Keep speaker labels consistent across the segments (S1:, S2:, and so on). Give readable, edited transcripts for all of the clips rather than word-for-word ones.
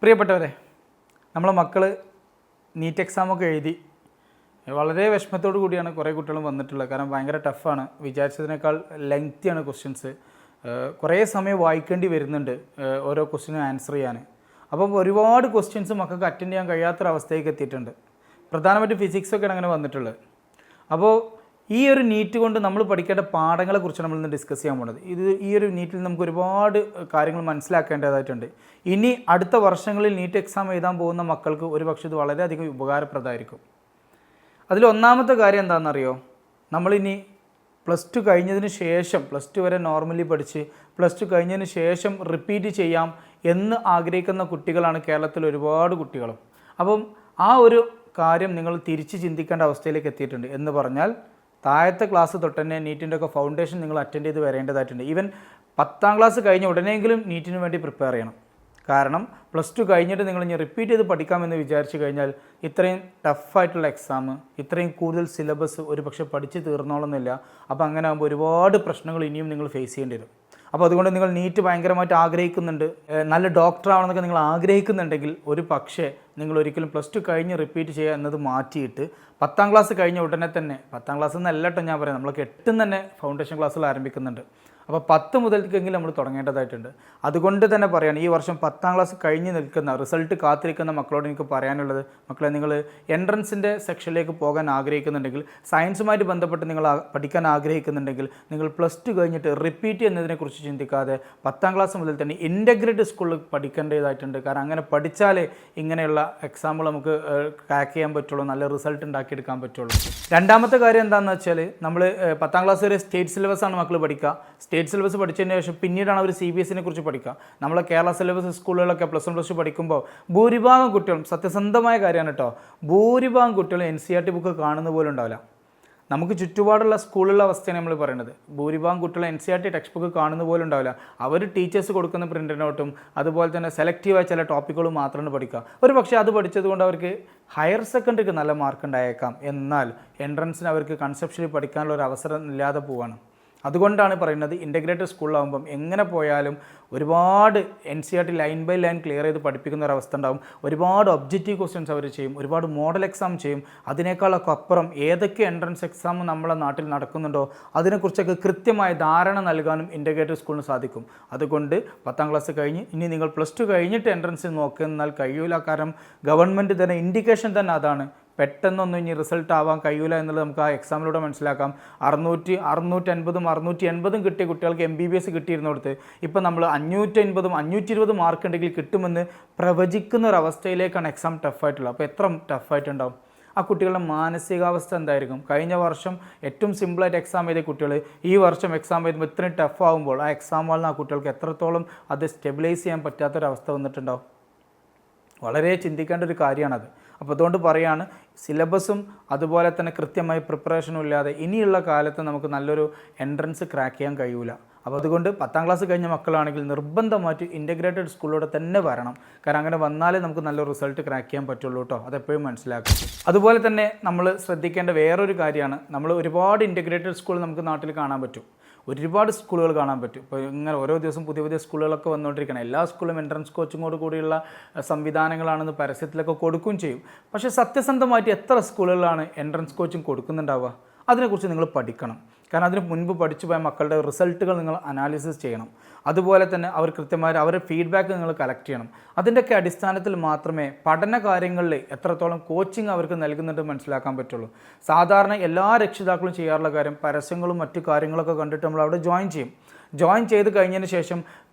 S1: പ്രിയപ്പെട്ടവരെ, നമ്മളെ മക്കൾ നീറ്റ് എക്സാമൊക്കെ എഴുതി വളരെ വിഷമത്തോടു കൂടിയാണ് കുറേ കുട്ടികളും വന്നിട്ടുള്ളത്. കാരണം ഭയങ്കര ടഫാണ്, വിചാരിച്ചതിനേക്കാൾ ലെങ്തിയാണ് ക്വസ്റ്റ്യൻസ്. കുറേ സമയം വായിക്കേണ്ടി വരുന്നുണ്ട് ഓരോ ക്വസ്റ്റ്യനും ആൻസർ ചെയ്യാൻ. അപ്പം ഒരുപാട് ക്വസ്റ്റ്യൻസ് മക്കൾക്ക് അറ്റൻഡ് ചെയ്യാൻ കഴിയാത്തൊരവസ്ഥയ്ക്ക് എത്തിയിട്ടുണ്ട്. പ്രധാനമായിട്ടും ഫിസിക്സൊക്കെയാണ് അങ്ങനെ വന്നിട്ടുള്ളത്. അപ്പോൾ ഈ ഒരു നീറ്റ് കൊണ്ട് നമ്മൾ പഠിക്കേണ്ട പാഠങ്ങളെക്കുറിച്ച് നമ്മളിന്ന് ഡിസ്കസ് ചെയ്യാൻ പോകുന്നത്. ഈ ഒരു നീറ്റിൽ നമുക്ക് ഒരുപാട് കാര്യങ്ങൾ മനസ്സിലാക്കേണ്ടതായിട്ടുണ്ട്. ഇനി അടുത്ത വർഷങ്ങളിൽ നീറ്റ് എക്സാം എഴുതാൻ പോകുന്ന മക്കൾക്ക് ഒരുപക്ഷെ ഇത് വളരെയധികം ഉപകാരപ്രദമായിരിക്കും. അതിലൊന്നാമത്തെ കാര്യം എന്താണെന്നറിയോ? നമ്മളിനി പ്ലസ് ടു കഴിഞ്ഞതിന് ശേഷം, പ്ലസ് ടു വരെ നോർമലി പഠിച്ച് പ്ലസ് ടു കഴിഞ്ഞതിന് ശേഷം റിപ്പീറ്റ് ചെയ്യാം എന്ന് ആഗ്രഹിക്കുന്ന കുട്ടികളാണ് കേരളത്തിൽ ഒരുപാട് കുട്ടികളും. അപ്പം ആ ഒരു കാര്യം നിങ്ങൾ തിരിച്ച് ചിന്തിക്കേണ്ട അവസ്ഥയിലേക്ക് എത്തിയിട്ടുണ്ട്. എന്ന് പറഞ്ഞാൽ താഴത്തെ ക്ലാസ് തൊട്ട് തന്നെ നീറ്റിൻ്റെ ഒക്കെ ഫൗണ്ടേഷൻ നിങ്ങൾ അറ്റൻഡ് ചെയ്ത് വരേണ്ടതായിട്ടുണ്ട്. ഈവൻ 10ാം ക്ലാസ് കഴിഞ്ഞ ഉടനെയെങ്കിലും നീറ്റിന് വേണ്ടി പ്രിപ്പയർ ചെയ്യണം. കാരണം പ്ലസ് ടു കഴിഞ്ഞിട്ട് നിങ്ങൾ ഇനി റിപ്പീറ്റ് ചെയ്ത് പഠിക്കാമെന്ന് വിചാരിച്ചു കഴിഞ്ഞാൽ ഇത്രയും ടഫായിട്ടുള്ള എക്സാം, ഇത്രയും കൂടുതൽ സിലബസ് ഒരു പക്ഷേ പഠിച്ച് തീർന്നോളന്നില്ല. അപ്പോൾ അങ്ങനെ ആകുമ്പോൾ ഒരുപാട് പ്രശ്നങ്ങൾ ഇനിയും നിങ്ങൾ ഫേസ് ചെയ്യേണ്ടി വരും. അപ്പോൾ അതുകൊണ്ട് നിങ്ങൾ നീറ്റ് ഭയങ്കരമായിട്ട് ആഗ്രഹിക്കുന്നുണ്ട്, നല്ല ഡോക്ടർ ആവണമെന്നൊക്കെ നിങ്ങൾ ആഗ്രഹിക്കുന്നുണ്ടെങ്കിൽ ഒരു പക്ഷേ നിങ്ങൾ ഒരിക്കലും പ്ലസ് ടു കഴിഞ്ഞ് റിപ്പീറ്റ് ചെയ്യുക എന്നത് മാറ്റിയിട്ട് 10ാം ക്ലാസ് കഴിഞ്ഞ ഉടനെ തന്നെ, 10ാം ക്ലാസ് എന്നല്ല കേട്ടോ ഞാൻ പറയാം, നമ്മളൊക്കെ 8 തന്നെ ഫൗണ്ടേഷൻ ക്ലാസ്സുകൾ ആരംഭിക്കുന്നുണ്ട്. അപ്പോൾ 10 മുതൽക്കെങ്കിലും നമ്മൾ തുടങ്ങേണ്ടതായിട്ടുണ്ട്. അതുകൊണ്ട് തന്നെ പറയുകയാണ്, ഈ വർഷം 10ാം ക്ലാസ് കഴിഞ്ഞ് നിൽക്കുന്ന, റിസൾട്ട് കാത്തിരിക്കുന്ന മക്കളോട് എനിക്ക് പറയാനുള്ളത്, മക്കളെ, നിങ്ങൾ എൻട്രൻസിൻ്റെ സെക്ഷനിലേക്ക് പോകാൻ ആഗ്രഹിക്കുന്നുണ്ടെങ്കിൽ, സയൻസുമായിട്ട് ബന്ധപ്പെട്ട് നിങ്ങൾ പഠിക്കാൻ ആഗ്രഹിക്കുന്നുണ്ടെങ്കിൽ, നിങ്ങൾ പ്ലസ് ടു കഴിഞ്ഞിട്ട് റിപ്പീറ്റ് ചെയ്യുന്നതിനെക്കുറിച്ച് ചിന്തിക്കാതെ 10ാം ക്ലാസ് മുതൽ തന്നെ ഇൻ്റഗ്രേറ്റഡ് സ്കൂളിൽ പഠിക്കേണ്ടതായിട്ടുണ്ട്. കാരണം അങ്ങനെ പഠിച്ചാലേ ഇങ്ങനെയുള്ള എക്സാമ്പിൾ നമുക്ക് ക്രാക്ക് ചെയ്യാൻ പറ്റുള്ളൂ, നല്ല റിസൾട്ട് ഉണ്ടാക്കിയെടുക്കാൻ പറ്റുള്ളൂ. രണ്ടാമത്തെ കാര്യം എന്താണെന്ന് വെച്ചാൽ, നമ്മൾ 10ാം ക്ലാസ് വരെ സ്റ്റേറ്റ് സിലബസാണ് മക്കൾ പഠിക്കുക. സ്റ്റേറ്റ് സിലബസ് പഠിച്ചതിന് ശേഷം പിന്നീടാണ് അവർ CBSE കുറിച്ച് പഠിക്കുക. നമ്മളെ കേരള സിലബസ് സ്കൂളുകളൊക്കെ പ്ലസ് 1 പ്ലസ് 2 പഠിക്കുമ്പോൾ ഭൂരിഭാഗം കുട്ടികളും, സത്യസന്ധമായ കാര്യമാണ് കേട്ടോ, ഭൂരിഭാഗം കുട്ടികളും NCERT ബുക്ക് കാണുന്ന പോലും ഉണ്ടാവില്ല. നമുക്ക് ചുറ്റുപാടുള്ള സ്കൂളിലുള്ള അവസ്ഥയാണ് നമ്മൾ പറയുന്നത്. ഭൂരിഭാഗം കുട്ടികൾ NCERT ടെക്സ്റ്റ് ബുക്ക് കാണുന്ന പോലും ഉണ്ടാവില്ല. അവർ ടീച്ചേഴ്സ് കൊടുക്കുന്ന പ്രിൻ്റ് നോട്ടും അതുപോലെ തന്നെ സെലക്റ്റീവായ ചില ടോപ്പിക്കുകളും മാത്രമാണ് പഠിക്കുക. ഒരു പക്ഷേ അത് പഠിച്ചത് കൊണ്ട് അവർക്ക് ഹയർ സെക്കൻഡറിക്ക് നല്ല മാർക്ക് ഉണ്ടായേക്കാം, എന്നാൽ എൻട്രൻസിന് അവർക്ക് കൺസെപ്ഷനിൽ പഠിക്കാനുള്ള ഒരു അവസരം ഇല്ലാതെ പോവുകയാണ്. അതുകൊണ്ടാണ് പറയുന്നത്, ഇൻ്റഗ്രേറ്റഡ് സ്കൂളിലാകുമ്പം എങ്ങനെ പോയാലും ഒരുപാട് NCERT line by line clear ചെയ്ത് പഠിപ്പിക്കുന്ന ഒരവസ്ഥ ഉണ്ടാകും. ഒരുപാട് ഒബ്ജക്റ്റീവ് ക്വസ്റ്റ്യൻസ് അവർ ചെയ്യും, ഒരുപാട് മോഡൽ എക്സാം ചെയ്യും. അതിനേക്കാളൊക്കെ അപ്പുറം ഏതൊക്കെ എൻട്രൻസ് എക്സാം നമ്മളെ നാട്ടിൽ നടക്കുന്നുണ്ടോ അതിനെക്കുറിച്ചൊക്കെ കൃത്യമായ ധാരണ നൽകാനും ഇൻ്റഗ്രേറ്റഡ് സ്കൂളിന് സാധിക്കും. അതുകൊണ്ട് 10ാം ക്ലാസ് കഴിഞ്ഞ് ഇനി നിങ്ങൾ പ്ലസ് ടു കഴിഞ്ഞിട്ട് എൻട്രൻസ് നോക്കുന്നാൽ കഴിയൂല. കാരണം ഗവൺമെൻറ് തന്നെ ഇൻഡിക്കേഷൻ തന്നെ അതാണ്, പെട്ടെന്നൊന്നും ഇനി റിസൾട്ട് ആവാൻ കഴിയില്ല എന്നുള്ളത് നമുക്ക് ആ എക്സാമിലൂടെ മനസ്സിലാക്കാം. 650 680 കിട്ടിയ കുട്ടികൾക്ക് MBBS കിട്ടിയിരുന്നിടത്ത് ഇപ്പം നമ്മൾ 550 520 മാർക്ക് ഉണ്ടെങ്കിൽ കിട്ടുമെന്ന് പ്രവചിക്കുന്ന ഒരവസ്ഥയിലേക്കാണ് എക്സാം ടഫായിട്ടുള്ളത്. അപ്പോൾ എത്ര ടഫായിട്ടുണ്ടാവും? ആ കുട്ടികളുടെ മാനസികാവസ്ഥ എന്തായിരിക്കും? കഴിഞ്ഞ വർഷം ഏറ്റവും സിമ്പിളായിട്ട് എക്സാം ചെയ്ത കുട്ടികൾ ഈ വർഷം എക്സാം എഴുതുമ്പോൾ ഇത്രയും ടഫ് ആകുമ്പോൾ ആ എക്സാം ഹാളിൽ ആ കുട്ടികൾക്ക് എത്രത്തോളം അത് സ്റ്റെബിലൈസ് ചെയ്യാൻ പറ്റാത്തൊരവസ്ഥ വന്നിട്ടുണ്ടാവും? വളരെ ചിന്തിക്കേണ്ട ഒരു കാര്യമാണത്. അപ്പോൾ അതുകൊണ്ട് പറയുകയാണ്, സിലബസും അതുപോലെ തന്നെ കൃത്യമായി പ്രിപ്പറേഷനും ഇല്ലാതെ ഇനിയുള്ള കാലത്ത് നമുക്ക് നല്ലൊരു എൻട്രൻസ് ക്രാക്ക് ചെയ്യാൻ കഴിയില്ല. അപ്പോൾ അതുകൊണ്ട് 10ാം ക്ലാസ് കഴിഞ്ഞ മക്കളാണെങ്കിൽ നിർബന്ധമായിട്ട് ഇൻ്റഗ്രേറ്റഡ് സ്കൂളിലൂടെ തന്നെ വരണം. കാരണം അങ്ങനെ വന്നാലേ നമുക്ക് നല്ലൊരു റിസൾട്ട് ക്രാക്ക് ചെയ്യാൻ പറ്റുള്ളൂ കേട്ടോ. അതെപ്പോഴും മനസ്സിലാക്കും. അതുപോലെ തന്നെ നമ്മൾ ശ്രദ്ധിക്കേണ്ട വേറൊരു കാര്യമാണ്, നമ്മൾ ഒരുപാട് ഇൻ്റഗ്രേറ്റഡ് സ്കൂൾ നമുക്ക് നാട്ടിൽ കാണാൻ പറ്റും, ഒരുപാട് സ്കൂളുകൾ കാണാൻ പറ്റും. ഇപ്പോൾ ഇങ്ങനെ ഓരോ ദിവസം പുതിയ പുതിയ സ്കൂളുകളൊക്കെ വന്നുകൊണ്ടിരിക്കണം. എല്ലാ സ്കൂളും എൻട്രൻസ് കോച്ചിങ്ങോട് കൂടിയുള്ള സംവിധാനങ്ങളാണെന്ന് പരസ്യത്തിലൊക്കെ കൊടുക്കുകയും ചെയ്യും. പക്ഷേ സത്യസന്ധമായിട്ട് എത്ര സ്കൂളുകളാണ് എൻട്രൻസ് കോച്ചിങ് കൊടുക്കുന്നുണ്ടാവുക? അതിനെക്കുറിച്ച് നിങ്ങൾ പഠിക്കണം. കാരണം അതിന് മുൻപ് പഠിച്ചു പോയ മക്കളുടെ റിസൾട്ടുകൾ നിങ്ങൾ അനാലിസിസ് ചെയ്യണം. അതുപോലെ തന്നെ അവർ കൃത്യമായി അവരുടെ ഫീഡ്ബാക്ക് നിങ്ങൾ കളക്ട് ചെയ്യണം. അതിൻ്റെയൊക്കെ അടിസ്ഥാനത്തിൽ മാത്രമേ പഠന കാര്യങ്ങളിൽ എത്രത്തോളം കോച്ചിങ് അവർക്ക് നൽകുന്നുണ്ട് മനസ്സിലാക്കാൻ പറ്റുള്ളൂ. സാധാരണ എല്ലാ രക്ഷിതാക്കളും ചെയ്യാറുള്ള കാര്യം, പരസ്യങ്ങളും മറ്റു കാര്യങ്ങളൊക്കെ കണ്ടിട്ട് നമ്മൾ അവിടെ ജോയിൻ ചെയ്ത് കഴിഞ്ഞതിന് ശേഷം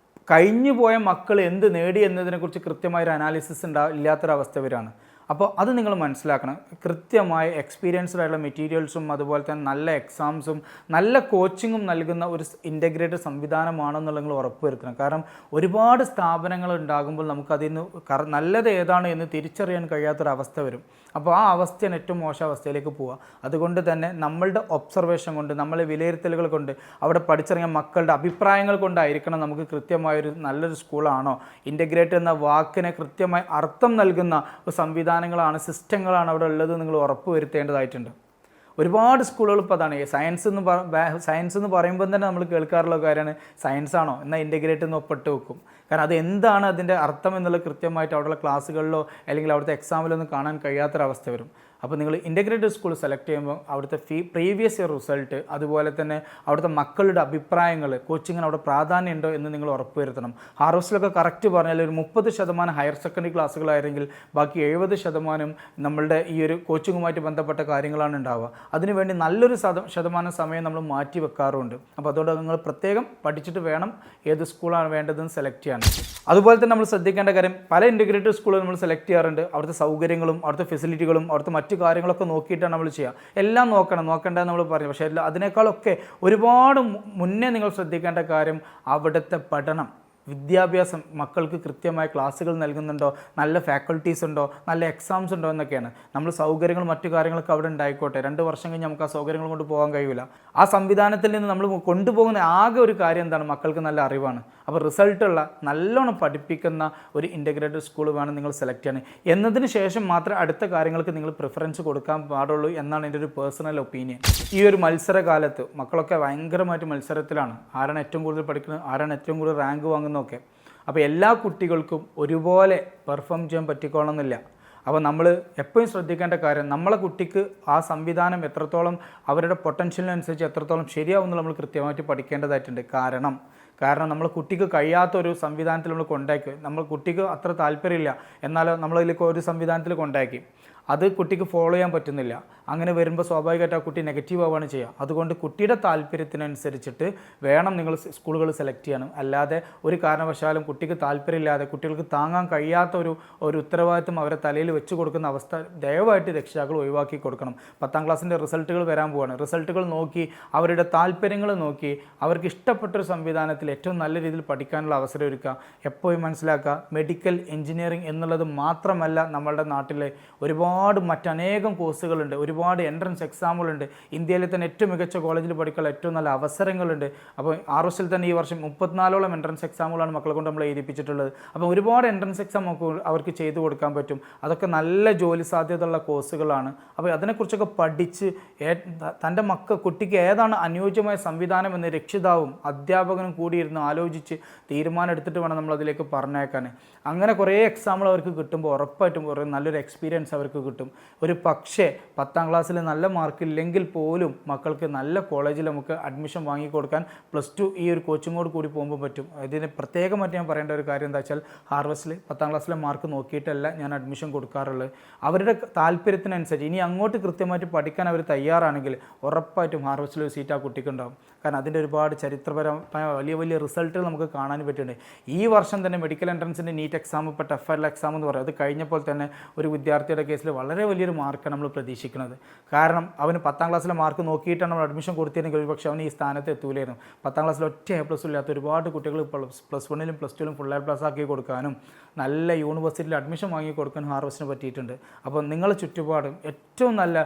S1: കഴിഞ്ഞു പോയ മക്കൾ എന്ത് നേടി എന്നതിനെക്കുറിച്ച് കൃത്യമായൊരു അനാലിസിസ് ഇല്ലാത്തൊരവസ്ഥ വരികയാണ്. അപ്പോൾ അത് നിങ്ങൾ മനസ്സിലാക്കണം. കൃത്യമായ എക്സ്പീരിയൻസ്ഡ് ആയിട്ടുള്ള മെറ്റീരിയൽസും അതുപോലെ തന്നെ നല്ല എക്സാംസും നല്ല കോച്ചിങ്ങും നൽകുന്ന ഒരു ഇൻ്റഗ്രേറ്റഡ് സംവിധാനമാണെന്നുള്ള നിങ്ങൾ ഉറപ്പുവരുത്തണം. കാരണം ഒരുപാട് സ്ഥാപനങ്ങൾ ഉണ്ടാകുമ്പോൾ നമുക്കതിൽ നിന്ന് നല്ലത് ഏതാണ് എന്ന് തിരിച്ചറിയാൻ കഴിയാത്തൊരവസ്ഥ വരും. അപ്പോൾ ആ അവസ്ഥയാണ് ഏറ്റവും മോശം അവസ്ഥയിലേക്ക് പോവുക. അതുകൊണ്ട് തന്നെ നമ്മളുടെ ഒബ്സർവേഷൻ കൊണ്ട്, നമ്മളെ വിലയിരുത്തലുകൾ കൊണ്ട്, അവിടെ പഠിച്ചിറങ്ങിയ മക്കളുടെ അഭിപ്രായങ്ങൾ കൊണ്ടായിരിക്കണം നമുക്ക് കൃത്യമായൊരു നല്ലൊരു സ്കൂളാണോ, ഇൻ്റഗ്രേറ്റ് എന്ന വാക്കിനെ കൃത്യമായി അർത്ഥം നൽകുന്ന ഒരു സംവിധാനങ്ങളാണ്, സിസ്റ്റങ്ങളാണ് അവിടെ ഉള്ളത് നിങ്ങൾ ഉറപ്പ് വരുത്തേണ്ടതായിട്ടുണ്ട്. ഒരുപാട് സ്കൂളുകൾ ഇപ്പോൾ അതാണ് സയൻസ് എന്ന് പറയുമ്പോൾ തന്നെ നമ്മൾ കേൾക്കാറുള്ള കാര്യമാണ് സയൻസ് ആണോ എന്നാൽ ഇൻ്റഗ്രേറ്റ് എന്ന് ഒപ്പിട്ട് വെക്കും. കാരണം അത് എന്താണ് അതിൻ്റെ അർത്ഥം എന്നുള്ളത് കൃത്യമായിട്ട് അവിടെയുള്ള ക്ലാസ്സുകളിലോ അല്ലെങ്കിൽ അവിടുത്തെ എക്സാമിലോ ഒന്നും കാണാൻ കഴിയാത്തൊരവസ്ഥ വരും. അപ്പോൾ നിങ്ങൾ ഇൻ്റഗ്രേറ്റഡ് സ്കൂൾ സെലക്ട് ചെയ്യുമ്പോൾ അവിടുത്തെ പ്രീവിയസ് ഇയർ റിസൾട്ട്, അതുപോലെ തന്നെ അവിടുത്തെ മക്കളുടെ അഭിപ്രായങ്ങൾ, കോച്ചിങ്ങിന് അവിടെ പ്രാധാന്യം ഉണ്ടോ എന്ന് നിങ്ങൾ ഉറപ്പുവരുത്തണം. ഹാർവസ്റ്റിലൊക്കെ കറക്റ്റ് പറഞ്ഞാൽ ഒരു 30% ഹയർ സെക്കൻഡറി ക്ലാസ്സുകളായിരുന്നെങ്കിൽ ബാക്കി 70% നമ്മളുടെ ഈ ഒരു കോച്ചിങ്ങുമായിട്ട് ബന്ധപ്പെട്ട കാര്യങ്ങളാണ് ഉണ്ടാവുക. അതിനുവേണ്ടി നല്ലൊരു ശതമാനം സമയം നമ്മൾ മാറ്റി വെക്കാറുണ്ട്. അപ്പോൾ അതുകൊണ്ട് നിങ്ങൾ പ്രത്യേകം പഠിച്ചിട്ട് വേണം ഏത് സ്കൂളാണ് വേണ്ടതെന്ന് സെലക്ട് ചെയ്യാൻ. അതുപോലെ തന്നെ നമ്മൾ ശ്രദ്ധിക്കേണ്ട കാര്യം, പല ഇൻ്റഗ്രേറ്റഡ് സ്കൂളുകൾ നമ്മൾ സെലക്ട് ചെയ്യാറുണ്ട്. അവിടുത്തെ സൗകര്യങ്ങളും അവിടുത്തെ ഫെസിലിറ്റികളും അവിടുത്തെ മറ്റ് കാര്യങ്ങളൊക്കെ നോക്കിയിട്ടാണ് നമ്മൾ ചെയ്യുക. എല്ലാം നോക്കേണ്ടതെന്ന് നമ്മൾ പറഞ്ഞു. പക്ഷേ അതിനേക്കാളൊക്കെ ഒരുപാട് മുന്നേ നിങ്ങൾ ശ്രദ്ധിക്കേണ്ട കാര്യം അവിടുത്തെ പഠനം, വിദ്യാഭ്യാസം, മക്കൾക്ക് കൃത്യമായ ക്ലാസ്സുകൾ നൽകുന്നുണ്ടോ, നല്ല ഫാക്കൽറ്റീസ് ഉണ്ടോ, നല്ല എക്സാംസ് ഉണ്ടോ എന്നൊക്കെയാണ്. നമ്മൾ സൗകര്യങ്ങളും മറ്റു കാര്യങ്ങളൊക്കെ അവിടെ ഉണ്ടായിക്കോട്ടെ, 2 വർഷം കഴിഞ്ഞ് നമുക്ക് ആ സൗകര്യങ്ങൾ കൊണ്ട് പോകാൻ കഴിയില്ല. ആ സംവിധാനത്തിൽ നിന്ന് നമ്മൾ കൊണ്ടുപോകുന്ന ആകെ ഒരു കാര്യം എന്താണ്? മക്കൾക്ക് നല്ല അറിവാണ്. അപ്പോൾ റിസൾട്ടുള്ള നല്ലോണം പഠിപ്പിക്കുന്ന ഒരു ഇൻ്റഗ്രേറ്റഡ് സ്കൂൾ വേണം നിങ്ങൾ സെലക്ട് ചെയ്യാൻ. എന്നതിന് ശേഷം മാത്രമേ അടുത്ത കാര്യങ്ങൾക്ക് നിങ്ങൾ പ്രിഫറൻസ് കൊടുക്കാൻ പാടുള്ളൂ എന്നാണ് എൻ്റെ ഒരു പേഴ്സണൽ ഒപ്പീനിയൻ. ഈ ഒരു മത്സരകാലത്ത് മക്കളൊക്കെ ഭയങ്കരമായിട്ട് മത്സരത്തിലാണ്. ആരാണ് ഏറ്റവും കൂടുതൽ പഠിക്കുന്നത്, ആരാണ് ഏറ്റവും കൂടുതൽ റാങ്ക് വാങ്ങുന്നതൊക്കെ. അപ്പോൾ എല്ലാ കുട്ടികൾക്കും ഒരുപോലെ പെർഫോം ചെയ്യാൻ പറ്റിക്കോളണമെന്നില്ല. അപ്പോൾ നമ്മൾ എപ്പോഴും ശ്രദ്ധിക്കേണ്ട കാര്യം, നമ്മളെ കുട്ടിക്ക് ആ സംവിധാനം എത്രത്തോളം അവരുടെ പൊട്ടൻഷ്യലിനനുസരിച്ച് എത്രത്തോളം ശരിയാവുമെന്ന് നമ്മൾ കൃത്യമായിട്ട് പഠിക്കേണ്ടതായിട്ടുണ്ട്. കാരണം നമ്മൾ കുട്ടിക്ക് കഴിയാത്തൊരു സംവിധാനത്തിൽ നമ്മൾ കൊണ്ടാക്കി, നമ്മൾ കുട്ടിക്ക് അത്ര താല്പര്യമില്ല എന്നാലോ നമ്മളതിലേക്ക് ഒരു സംവിധാനത്തിൽ കൊണ്ടാക്കി, അത് കുട്ടിക്ക് ഫോളോ ചെയ്യാൻ പറ്റുന്നില്ല. അങ്ങനെ വരുമ്പോൾ സ്വാഭാവികമായിട്ട് ആ കുട്ടി നെഗറ്റീവ് ആവുകയാണ് ചെയ്യുക. അതുകൊണ്ട് കുട്ടിയുടെ താല്പര്യത്തിനനുസരിച്ചിട്ട് വേണം നിങ്ങൾ സ്കൂളുകൾ സെലക്ട് ചെയ്യണം. അല്ലാതെ ഒരു കാരണവശാലും കുട്ടിക്ക് താല്പര്യമില്ലാതെ കുട്ടികൾക്ക് താങ്ങാൻ കഴിയാത്ത ഒരു ഉത്തരവാദിത്വം അവരെ തലയിൽ വെച്ച് കൊടുക്കുന്ന അവസ്ഥ ദയവായിട്ട് രക്ഷിതാക്കൾ ഒഴിവാക്കി കൊടുക്കണം. 10ാം ക്ലാസ്സിൻ്റെ റിസൾട്ടുകൾ വരാൻ പോവുകയാണ്. റിസൾട്ടുകൾ നോക്കി അവരുടെ താല്പര്യങ്ങൾ നോക്കി അവർക്ക് ഇഷ്ടപ്പെട്ടൊരു സംവിധാനത്തിൽ ഏറ്റവും നല്ല രീതിയിൽ പഠിക്കാനുള്ള അവസരം ഒരുക്കുക. എപ്പോഴും മനസ്സിലാക്കുക, മെഡിക്കൽ എഞ്ചിനീയറിംഗ് എന്നുള്ളത് മാത്രമല്ല നമ്മളുടെ നാട്ടിലെ ഒരുപാട് മറ്റനേകം കോഴ്സുകളുണ്ട്, ഒരുപാട് എൻട്രൻസ് എക്സാമുകളുണ്ട്. ഇന്ത്യയിലെ തന്നെ ഏറ്റവും മികച്ച കോളേജിൽ പഠിക്കാനുള്ള ഏറ്റവും നല്ല അവസരങ്ങളുണ്ട്. അപ്പോൾ RSL തന്നെ ഈ വർഷം 34ഓളം എൻട്രൻസ് എക്സാമുകളാണ് മക്കളെ കൊണ്ട് നമ്മൾ എഴുതിപ്പിച്ചിട്ടുള്ളത്. അപ്പോൾ ഒരുപാട് എൻട്രൻസ് എക്സാം അവർക്ക് ചെയ്തു കൊടുക്കാൻ പറ്റും. അതൊക്കെ നല്ല ജോലി സാധ്യതയുള്ള കോഴ്സുകളാണ്. അപ്പോൾ അതിനെക്കുറിച്ചൊക്കെ പഠിച്ച് തൻ്റെ കുട്ടിക്ക് ഏതാണ് അനുയോജ്യമായ സംവിധാനം എന്ന് രക്ഷിതാവും അധ്യാപകനും കൂടിയിരുന്ന് ആലോചിച്ച് തീരുമാനം എടുത്തിട്ട് വേണം നമ്മളതിലേക്ക് പറഞ്ഞേക്കാൻ. അങ്ങനെ കുറേ എക്സാമുകൾ അവർക്ക് കിട്ടുമ്പോൾ ഉറപ്പായിട്ടും കുറേ നല്ലൊരു എക്സ്പീരിയൻസ് അവർക്ക് കിട്ടും. ഒരു പക്ഷേ 10ാം ക്ലാസ്സിൽ നല്ല മാർക്കില്ലെങ്കിൽ പോലും മക്കൾക്ക് നല്ല കോളേജിൽ നമുക്ക് അഡ്മിഷൻ വാങ്ങിക്കൊടുക്കാൻ +2 ഈ ഒരു കോച്ചിങ്ങോട് കൂടി പോകുമ്പോൾ പറ്റും. ഇതിന് പ്രത്യേകമായിട്ട് ഞാൻ പറയേണ്ട ഒരു കാര്യം എന്താ വെച്ചാൽ, ഹാർവസ്റ്റിൽ 10ാം ക്ലാസ്സിലെ മാർക്ക് നോക്കിയിട്ടല്ല ഞാൻ അഡ്മിഷൻ കൊടുക്കാറുള്ളത്. അവരുടെ താല്പര്യത്തിനനുസരിച്ച് ഇനി അങ്ങോട്ട് കൃത്യമായിട്ട് പഠിക്കാൻ അവർ തയ്യാറാണെങ്കിൽ ഉറപ്പായിട്ടും ഹാർവസ്റ്റിൽ ഒരു സീറ്റ് ആ കുട്ടിക്കുണ്ടാകും. കാരണം അതിൻ്റെ ഒരുപാട് ചരിത്രപരമായ വലിയ റിസൾട്ടുകൾ നമുക്ക് കാണാൻ പറ്റുന്നുണ്ട്. ഈ വർഷം തന്നെ മെഡിക്കൽ എൻട്രൻസിൻ്റെ നീറ്റ് എക്സാം, ഇപ്പോൾ ടഫായിട്ടുള്ള എക്സാം എന്ന് പറയും, അത് കഴിഞ്ഞപ്പോൾ തന്നെ ഒരു വിദ്യാർത്ഥിയുടെ കേസിൽ വളരെ വലിയൊരു മാർക്കാണ് നമ്മൾ പ്രതീക്ഷിക്കുന്നത്. കാരണം അവന് 10ാം ക്ലാസ്സിലെ മാർക്ക് നോക്കിയിട്ടാണ് നമ്മൾ അഡ്മിഷൻ കൊടുത്തിരുന്നെങ്കിൽ ഒരു പക്ഷേ അവന് ഈ സ്ഥാനത്ത് എത്തൂലായിരുന്നു. 10ാം ക്ലാസ്സിൽ ഒറ്റ A+ ഇല്ലാത്ത ഒരുപാട് കുട്ടികൾ +1ലും +2ലും ഫുൾ A+ ആക്കി കൊടുക്കാനും നല്ല യൂണിവേഴ്സിറ്റിയിൽ അഡ്മിഷൻ വാങ്ങി കൊടുക്കാനും ഹാർവസ്റ്റിന് പറ്റിയിട്ടുണ്ട്. അപ്പോൾ നിങ്ങളുടെ ചുറ്റുപാടും ഏറ്റവും നല്ല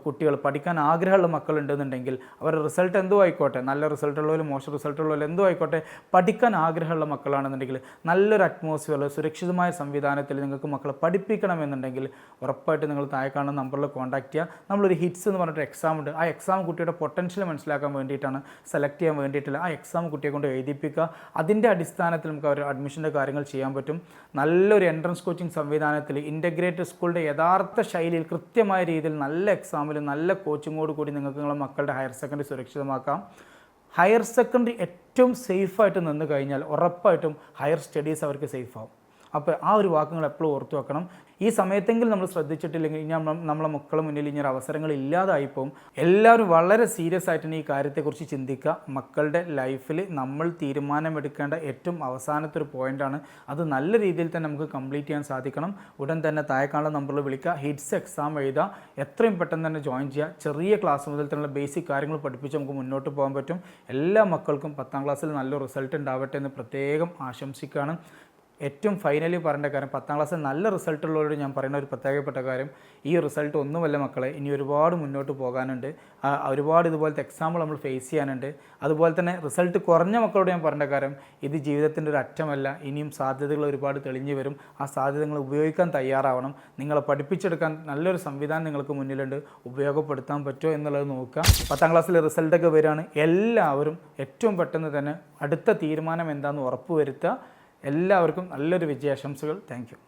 S1: കുട്ടികൾ, പഠിക്കാൻ ആഗ്രഹമുള്ള മക്കളുണ്ടെന്നുണ്ടെങ്കിൽ അവരുടെ റിസൾട്ട് എന്തോ ആയിക്കോട്ടെ, നല്ല റിസൾട്ടുള്ളവരും മോശം റിസൾട്ടുള്ളവരും എന്തോ ആയിക്കോട്ടെ, പഠിക്കാൻ ആഗ്രഹമുള്ള മക്കളാണെന്നുണ്ടെങ്കിൽ നല്ലൊരു അറ്റ്മോസ്ഫിയറിൽ സുരക്ഷിതമായ സംവിധാനത്തിൽ നിങ്ങൾക്ക് മക്കളെ പഠിപ്പിക്കണമെന്നുണ്ടെങ്കിൽ ഉറപ്പായിട്ട് നിങ്ങൾ താഴെ കാണുന്ന നമ്പറിൽ കോൺടാക്ട് ചെയ്യുക. നമ്മളൊരു ഹിറ്റ്സ് എന്ന് പറഞ്ഞിട്ട് എക്സാം ഉണ്ട്. ആ എക്സാം കുട്ടിയുടെ പൊട്ടൻഷ്യൽ മനസ്സിലാക്കാൻ വേണ്ടിയിട്ടാണ്, സെലക്ട് ചെയ്യാൻ വേണ്ടിയിട്ടില്ല. ആ എക്സാം കുട്ടിയെ കൊണ്ട് എഴുതിപ്പിക്കുക. അതിൻ്റെ അടിസ്ഥാനത്തിൽ നമുക്ക് അവർ അഡ്മിഷൻ്റെ കാര്യങ്ങൾ ചെയ്യാൻ പറ്റും. നല്ലൊരു എൻട്രൻസ് കോച്ചിങ് സംവിധാനത്തിൽ ഇൻ്റഗ്രേറ്റഡ് സ്കൂളിൻ്റെ യഥാർത്ഥ ശൈലിയിൽ കൃത്യമായ രീതിയിൽ നല്ല എക്സാമിൽ നല്ല കോച്ചിങ്ങോട് കൂടി നിങ്ങൾക്ക് നിങ്ങളുടെ മക്കളുടെ ഹയർ സെക്കൻഡറി സുരക്ഷിതമാക്കാം. ഹയർ സെക്കൻഡറി ഏറ്റവും സേഫായിട്ട് നിന്ന് കഴിഞ്ഞാൽ ഉറപ്പായിട്ടും ഹയർ സ്റ്റഡീസ് അവർക്ക് സേഫാവും. അപ്പോൾ ആ ഒരു വാക്കുകൾ എപ്പോഴും ഓർത്തു വെക്കണം. ഈ സമയത്തെങ്കിലും നമ്മൾ ശ്രദ്ധിച്ചിട്ടില്ലെങ്കിൽ ഇനി നമ്മളെ മക്കളുടെ മുന്നിൽ ഇങ്ങനെ അവസരങ്ങൾ ഇല്ലാതായിപ്പോവും. എല്ലാവരും വളരെ സീരിയസ് ആയിട്ട് ഈ കാര്യത്തെക്കുറിച്ച് ചിന്തിക്കുക. മക്കളുടെ ലൈഫിൽ നമ്മൾ തീരുമാനമെടുക്കേണ്ട ഏറ്റവും അവസാനത്തെ ഒരു പോയിൻ്റാണ്. അത് നല്ല രീതിയിൽ തന്നെ നമുക്ക് കംപ്ലീറ്റ് ചെയ്യാൻ സാധിക്കണം. ഉടൻ തന്നെ താഴെക്കാണുന്ന നമ്പറിൽ വിളിക്കുക, ഹിറ്റ്സ് എക്സാം എഴുതുക, എത്രയും പെട്ടെന്ന് തന്നെ ജോയിൻ ചെയ്യുക. ചെറിയ ക്ലാസ് മുതൽ തന്നെ ബേസിക് കാര്യങ്ങൾ പഠിപ്പിച്ച് നമുക്ക് മുന്നോട്ട് പോകാൻ പറ്റും. എല്ലാ മക്കൾക്കും 10ാം ക്ലാസ്സിൽ നല്ല റിസൾട്ട് ഉണ്ടാവട്ടെ എന്ന് പ്രത്യേകം ആശംസിക്കുകയാണ്. ഏറ്റവും ഫൈനലി പറയേണ്ട കാര്യം 10ാം ക്ലാസ്സിൽ നല്ല റിസൾട്ട് ഉള്ളവരോട് ഞാൻ പറയുന്ന ഒരു പ്രത്യേകപ്പെട്ട കാര്യം, ഈ റിസൾട്ട് ഒന്നുമല്ല മക്കളെ, ഇനി ഒരുപാട് മുന്നോട്ട് പോകാനുണ്ട്. ഒരുപാട് ഇതുപോലത്തെ എക്സാമ്പിൾ നമ്മൾ ഫേസ് ചെയ്യാനുണ്ട്. അതുപോലെ തന്നെ റിസൾട്ട് കുറഞ്ഞ മക്കളോട് ഞാൻ പറയേണ്ട കാര്യം, ഇത് ജീവിതത്തിൻ്റെ ഒരു അറ്റമല്ല, ഇനിയും സാധ്യതകൾ ഒരുപാട് തെളിഞ്ഞു വരും. ആ സാധ്യത നിങ്ങൾ ഉപയോഗിക്കാൻ തയ്യാറാവണം. നിങ്ങളെ പഠിപ്പിച്ചെടുക്കാൻ നല്ലൊരു സംവിധാനം നിങ്ങൾക്ക് മുന്നിലുണ്ട്, ഉപയോഗപ്പെടുത്താൻ പറ്റുമോ എന്നുള്ളത് നോക്കുക. 10ാം ക്ലാസ്സിലെ റിസൾട്ടൊക്കെ വരികയാണ്, എല്ലാവരും ഏറ്റവും പെട്ടെന്ന് തന്നെ അടുത്ത തീരുമാനം എന്താണെന്ന് ഉറപ്പ് വരുത്തുക. എല്ലാവർക്കും നല്ലൊരു വിജയാശംസകൾ. Thank you.